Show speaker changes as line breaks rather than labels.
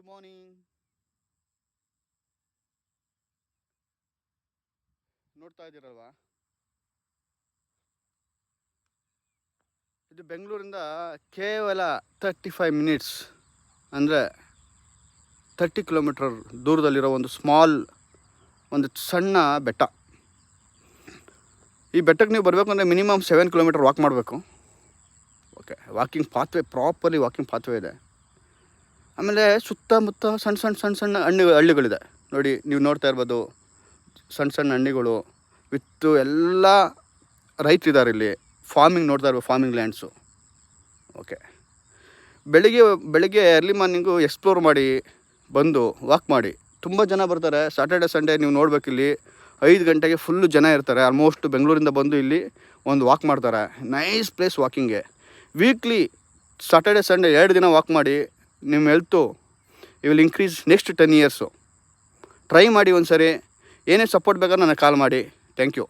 Good morning. ನೋಡ್ತಾ ಇದ್ದೀರಲ್ವಾ, ಇದು ಬೆಂಗಳೂರಿಂದ ಕೇವಲ 35 ಮಿನಿಟ್ಸ್ ಅಂದರೆ 30 ಕಿಲೋಮೀಟರ್ ದೂರದಲ್ಲಿರೋ ಒಂದು ಸಣ್ಣ ಬೆಟ್ಟ. ಈ ಬೆಟ್ಟಕ್ಕೆ ನೀವು ಬರಬೇಕು ಅಂದರೆ ಮಿನಿಮಮ್ 7 ಕಿಲೋಮೀಟರ್ ವಾಕ್ ಮಾಡಬೇಕು. ಓಕೆ, ಪ್ರಾಪರ್ಲಿ ವಾಕಿಂಗ್ ಪಾತ್ವೇ ಇದೆ. ಆಮೇಲೆ ಸುತ್ತಮುತ್ತ ಸಣ್ಣ ಹಳ್ಳಿಗಳಿದೆ ನೋಡಿ, ನೀವು ನೋಡ್ತಾ ಇರ್ಬೋದು. ಸಣ್ಣ ಹಳ್ಳಿಗಳು ವಿತ್ತು ಎಲ್ಲ ರೈತರಿದ್ದಾರೆ ಇಲ್ಲಿ. ಫಾರ್ಮಿಂಗ್ ನೋಡ್ತಾ ಇರ್ಬೋದು, ಫಾರ್ಮಿಂಗ್ ಲ್ಯಾಂಡ್ಸು. ಓಕೆ, ಬೆಳಿಗ್ಗೆ ಅರ್ಲಿ ಮಾರ್ನಿಂಗು ಎಕ್ಸ್ಪ್ಲೋರ್ ಮಾಡಿ ಬಂದು ವಾಕ್ ಮಾಡಿ. ತುಂಬ ಜನ ಬರ್ತಾರೆ. ಸ್ಯಾಟರ್ಡೆ ಸಂಡೇ ನೀವು ನೋಡಬೇಕಿಲ್ಲಿ 5 ಗಂಟೆಗೆ ಫುಲ್ಲು ಜನ ಇರ್ತಾರೆ. ಆಲ್ಮೋಸ್ಟ್ ಬೆಂಗಳೂರಿಂದ ಬಂದು ಇಲ್ಲಿ ಒಂದು ವಾಕ್ ಮಾಡ್ತಾರೆ. ನೈಸ್ ಪ್ಲೇಸ್ ವಾಕಿಂಗ್ಗೆ. ವೀಕ್ಲಿ ಸ್ಯಾಟರ್ಡೆ ಸಂಡೇ 2 ದಿನ ವಾಕ್ ಮಾಡಿ. ನಿಮ್ಮ health will increase next 10 years. Try ಮಾಡಿ ಒಂದು ಸರಿ. ಏನೇ ಸಪೋರ್ಟ್ ಬೇಕಾದ್ರೆ ನನಗೆ ಕಾಲ್ ಮಾಡಿ. Thank you.